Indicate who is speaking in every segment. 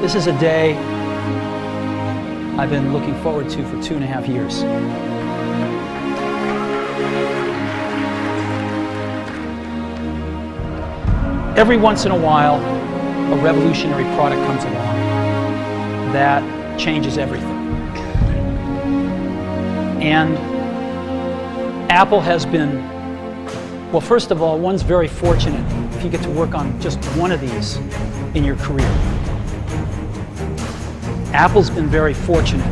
Speaker 1: This is a day I've been looking forward to for 2.5 years. Every once in a while, a revolutionary product comes along that changes everything. And Apple has been, well, first of all, one's very fortunate if you get to work on just one of these in your career. Apple's been very fortunate.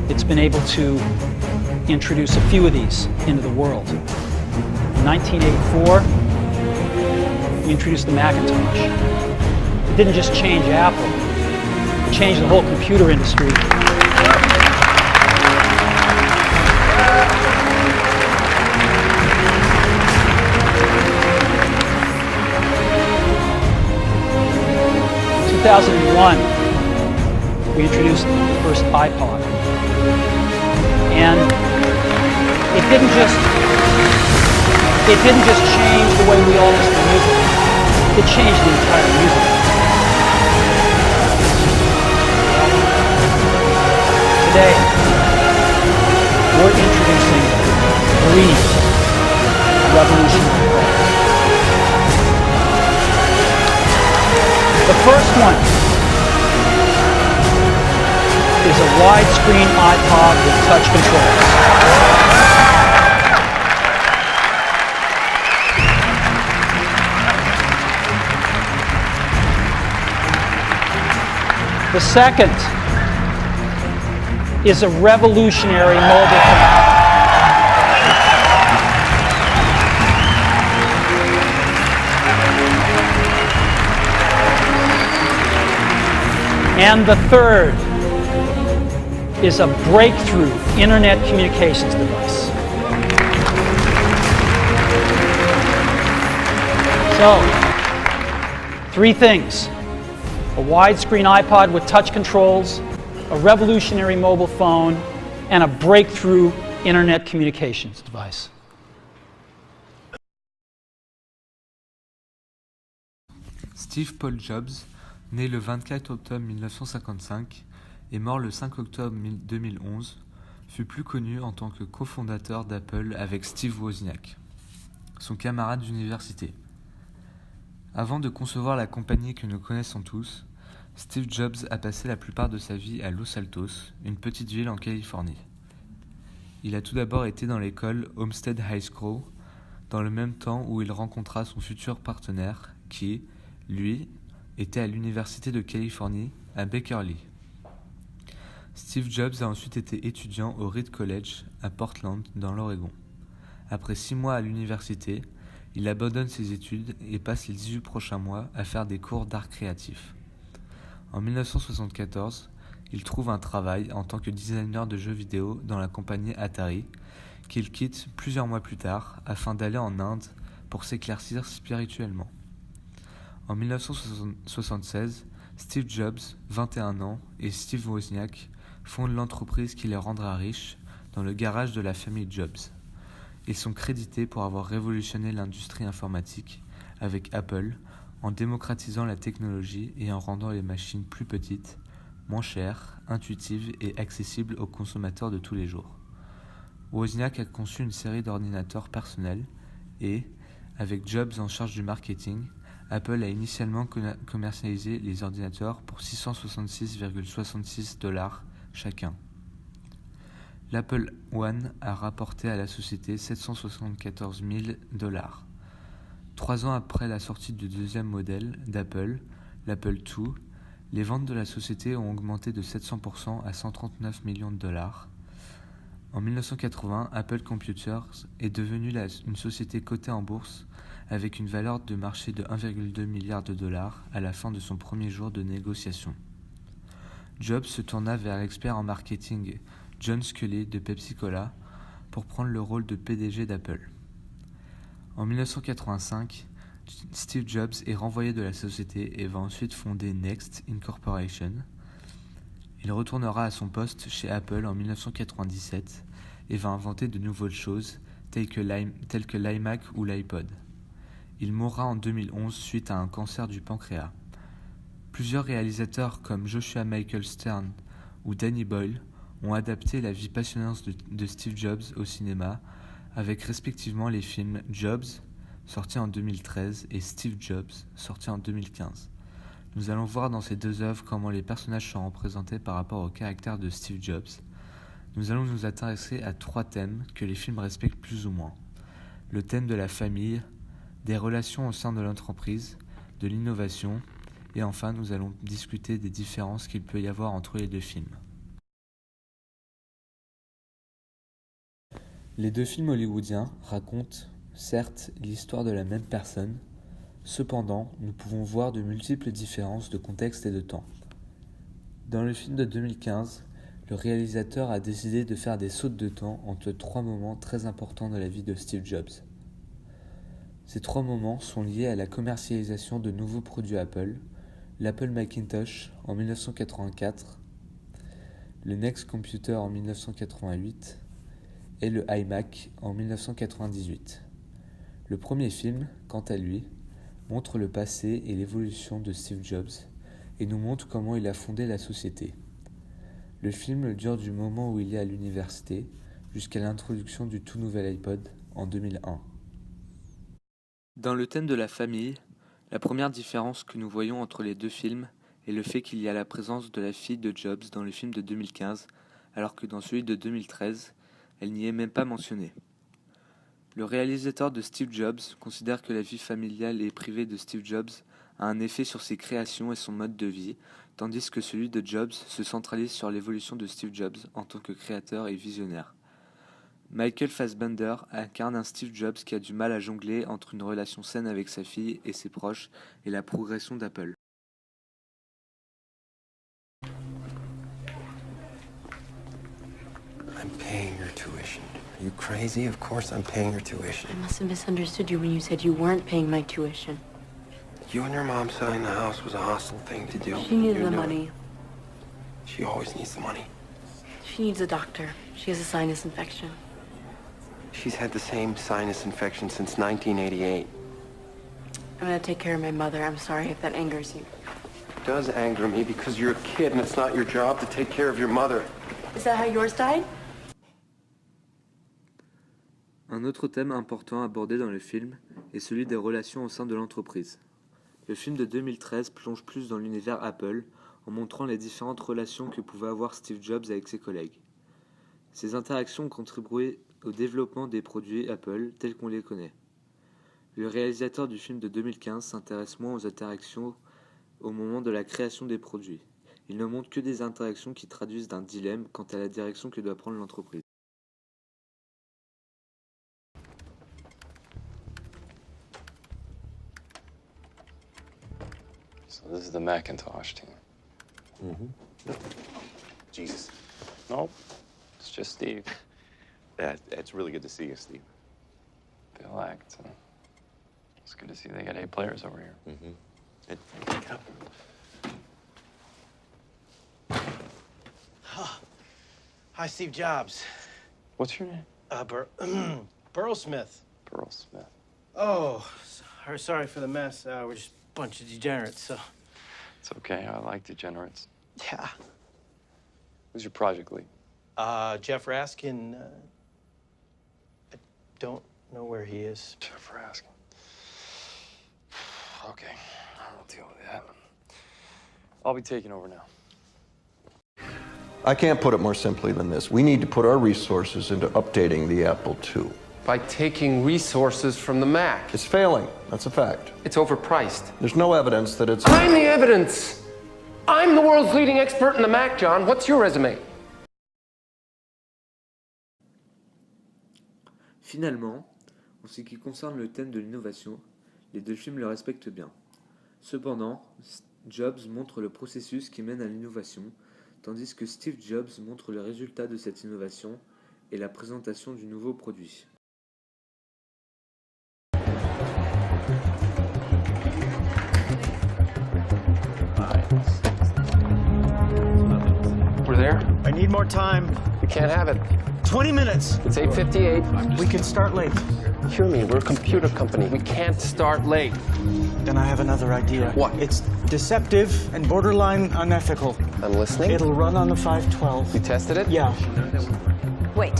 Speaker 1: It's been able to introduce a few of these into the world. In 1984, we introduced the Macintosh. It didn't just change Apple, it changed the whole computer industry. In 2001, we introduced the first iPod. And it didn't just change the way we all listen to music. It changed the entire music. Today, we're introducing 3 revolutionary products. The first one is a widescreen iPod with touch controls. The second is a revolutionary mobile phone. And the third is a breakthrough internet communications device. So, 3 things. A widescreen iPod with touch controls, a revolutionary mobile phone, and a breakthrough internet communications device.
Speaker 2: Steve Paul Jobs, né le 24 octobre 1955 et mort le 5 octobre 2011, fut plus connu en tant que cofondateur d'Apple avec Steve Wozniak, son camarade d'université. Avant de concevoir la compagnie que nous connaissons tous, Steve Jobs a passé la plupart de sa vie à Los Altos, une petite ville en Californie. Il a tout d'abord été dans l'école Homestead High School, dans le même temps où il rencontra son futur partenaire qui, lui, était à l'université de Californie à Berkeley. Steve Jobs a ensuite été étudiant au Reed College à Portland, dans l'Oregon. Après 6 mois à l'université, il abandonne ses études et passe les 18 prochains mois à faire des cours d'art créatif. En 1974, il trouve un travail en tant que designer de jeux vidéo dans la compagnie Atari, qu'il quitte plusieurs mois plus tard afin d'aller en Inde pour s'éclaircir spirituellement. En 1976, Steve Jobs, 21 ans, et Steve Wozniak fondent l'entreprise qui les rendra riches dans le garage de la famille Jobs. Ils sont crédités pour avoir révolutionné l'industrie informatique avec Apple en démocratisant la technologie et en rendant les machines plus petites, moins chères, intuitives et accessibles aux consommateurs de tous les jours. Wozniak a conçu une série d'ordinateurs personnels et, avec Jobs en charge du marketing, Apple a initialement commercialisé les ordinateurs pour 666,66 $ chacun. L'Apple One a rapporté à la société 774 000 $. 3 ans après la sortie du deuxième modèle d'Apple, l'Apple II, les ventes de la société ont augmenté de 700% à 139 millions $. En 1980, Apple Computers est devenue une société cotée en bourse avec une valeur de marché de 1,2 milliard $ à la fin de son premier jour de négociation. Jobs se tourna vers l'expert en marketing John Sculley de Pepsi-Cola pour prendre le rôle de PDG d'Apple. En 1985, Steve Jobs est renvoyé de la société et va ensuite fonder Next Incorporation. Il retournera à son poste chez Apple en 1997 et va inventer de nouvelles choses telles que l'iMac ou l'iPod. Il mourra en 2011 suite à un cancer du pancréas. Plusieurs réalisateurs comme Joshua Michael Stern ou Danny Boyle ont adapté la vie passionnante de Steve Jobs au cinéma avec respectivement les films Jobs, sorti en 2013, et Steve Jobs, sorti en 2015. Nous allons voir dans ces deux œuvres comment les personnages sont représentés par rapport au caractère de Steve Jobs. Nous allons nous intéresser à 3 thèmes que les films respectent plus ou moins. Le thème de la famille, des relations au sein de l'entreprise, de l'innovation, et enfin nous allons discuter des différences qu'il peut y avoir entre les deux films. Les deux films hollywoodiens racontent, certes, l'histoire de la même personne, cependant, nous pouvons voir de multiples différences de contexte et de temps. Dans le film de 2015, le réalisateur a décidé de faire des sautes de temps entre 3 moments très importants de la vie de Steve Jobs. Ces 3 moments sont liés à la commercialisation de nouveaux produits Apple, l'Apple Macintosh en 1984, le Next Computer en 1988 et le iMac en 1998. Le premier film, quant à lui, montre le passé et l'évolution de Steve Jobs et nous montre comment il a fondé la société. Le film dure du moment où il est à l'université jusqu'à l'introduction du tout nouvel iPod en 2001. Dans le thème de la famille, la première différence que nous voyons entre les deux films est le fait qu'il y a la présence de la fille de Jobs dans le film de 2015, alors que dans celui de 2013, elle n'y est même pas mentionnée. Le réalisateur de Steve Jobs considère que la vie familiale et privée de Steve Jobs a un effet sur ses créations et son mode de vie, tandis que celui de Jobs se centralise sur l'évolution de Steve Jobs en tant que créateur et visionnaire. Michael Fassbender incarne un Steve Jobs qui a du mal à jongler entre une relation saine avec sa fille et ses proches et la progression d'Apple.
Speaker 3: I'm paying your tuition. Are you crazy? Of course I'm paying your tuition.
Speaker 4: I must have misunderstood you when you said you weren't paying my tuition.
Speaker 3: You and your mom selling the house was a hostile thing to do.
Speaker 4: She needed
Speaker 3: You
Speaker 4: the
Speaker 3: know it.
Speaker 4: money.
Speaker 3: She always needs the money.
Speaker 4: She needs a doctor. She has a sinus infection.
Speaker 3: She's had the same sinus infection since 1988.
Speaker 4: I'm gonna take care of my mother. I'm sorry if that angers you.
Speaker 3: It does anger me because you're a kid and it's not your job to take care of your mother.
Speaker 4: Is that how yours died?
Speaker 2: Un autre thème important abordé dans le film est celui des relations au sein de l'entreprise. Le film de 2013 plonge plus dans l'univers Apple en montrant les différentes relations que pouvait avoir Steve Jobs avec ses collègues. Ces interactions ont contribué au développement des produits Apple tels qu'on les connaît. Le réalisateur du film de 2015 s'intéresse moins aux interactions au moment de la création des produits. Il ne montre que des interactions qui traduisent d'un dilemme quant à la direction que doit prendre l'entreprise.
Speaker 5: So this is the Macintosh team.
Speaker 6: Jesus.
Speaker 5: Nope, it's just Steve.
Speaker 6: It's really good to see you, Steve.
Speaker 5: Bill Act. It's good to see they got A players over here.
Speaker 6: Hey, get up.
Speaker 7: Hi, Steve Jobs.
Speaker 5: What's your name?
Speaker 7: Burl Smith.
Speaker 5: Burl Smith.
Speaker 7: Oh, sorry for the mess. We're just a bunch of degenerates, so.
Speaker 5: It's okay. I like degenerates.
Speaker 7: Yeah.
Speaker 5: Who's your project lead?
Speaker 7: Jeff Raskin. I don't know where he is.
Speaker 5: Jeff Raskin. Okay, I'll deal with that. I'll be taking over now.
Speaker 8: I can't put it more simply than this. We need to put our resources into updating the Apple II.
Speaker 9: By taking resources from the Mac.
Speaker 8: It's failing. That's a fact.
Speaker 9: It's overpriced.
Speaker 8: There's no evidence that it's...
Speaker 9: I'm the evidence! I'm the world's leading expert in the Mac, John. What's your resume?
Speaker 2: Finalement, en ce qui concerne le thème de l'innovation, les deux films le respectent bien. Cependant, Jobs montre le processus qui mène à l'innovation, tandis que Steve Jobs montre le résultat de cette innovation et la présentation du nouveau produit.
Speaker 9: We're there?
Speaker 7: I need more time.
Speaker 9: We can't have it.
Speaker 7: 20 minutes.
Speaker 9: It's 8:58.
Speaker 7: We can start late.
Speaker 9: Hear me, we're a computer company. We can't start late.
Speaker 7: Then I have another idea.
Speaker 3: What?
Speaker 7: It's deceptive and borderline unethical.
Speaker 3: I'm listening.
Speaker 7: It'll run on the 512.
Speaker 3: You tested it?
Speaker 7: Yeah.
Speaker 10: Wait.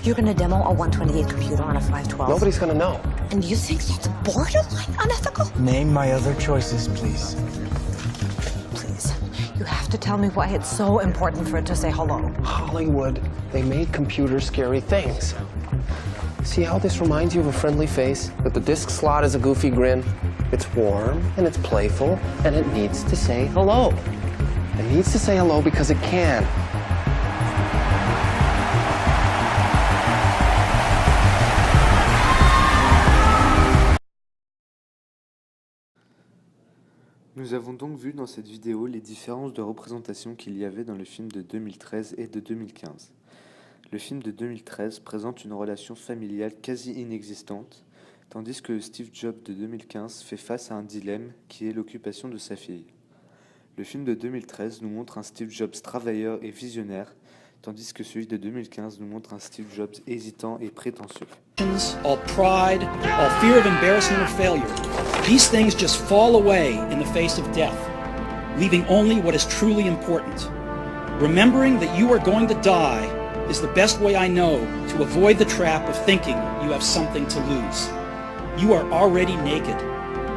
Speaker 10: You're gonna demo a 128 computer on a 512?
Speaker 3: Nobody's gonna know.
Speaker 10: And you think that's borderline unethical?
Speaker 7: Name my other choices, please.
Speaker 10: Please. You have to tell me why it's so important for it to say hello.
Speaker 3: Hollywood, they made computers scary things. See how this reminds you of a friendly face? That the disk slot is a goofy grin? It's warm, and it's playful, and it needs to say hello. It needs to say hello because it can.
Speaker 2: Nous avons donc vu dans cette vidéo les différences de représentation qu'il y avait dans le film de 2013 et de 2015. Le film de 2013 présente une relation familiale quasi inexistante, tandis que Steve Jobs de 2015 fait face à un dilemme qui est l'occupation de sa fille. Le film de 2013 nous montre un Steve Jobs travailleur et visionnaire, tandis que celui de 2015 nous montre un Steve Jobs hésitant et prétentieux.
Speaker 1: All pride, all fear of embarrassment or failure. These things just fall away in the face of death, leaving only what is truly important. Remembering that you are going to die is the best way I know to avoid the trap of thinking you have something to lose. You are already naked.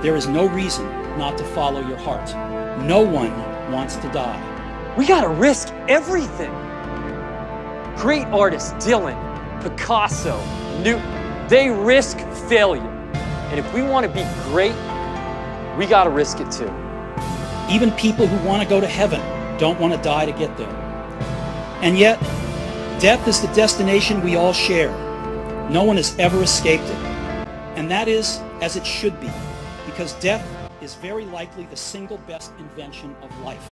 Speaker 1: There is no reason not to follow your heart. No one wants to die.
Speaker 11: We gotta risk everything. Great artists, Dylan, Picasso, Newton, they risk failure. And if we want to be great, we gotta risk it too.
Speaker 1: Even people who want to go to heaven don't want to die to get there. And yet, death is the destination we all share. No one has ever escaped it. And that is as it should be, because death is very likely the single best invention of life.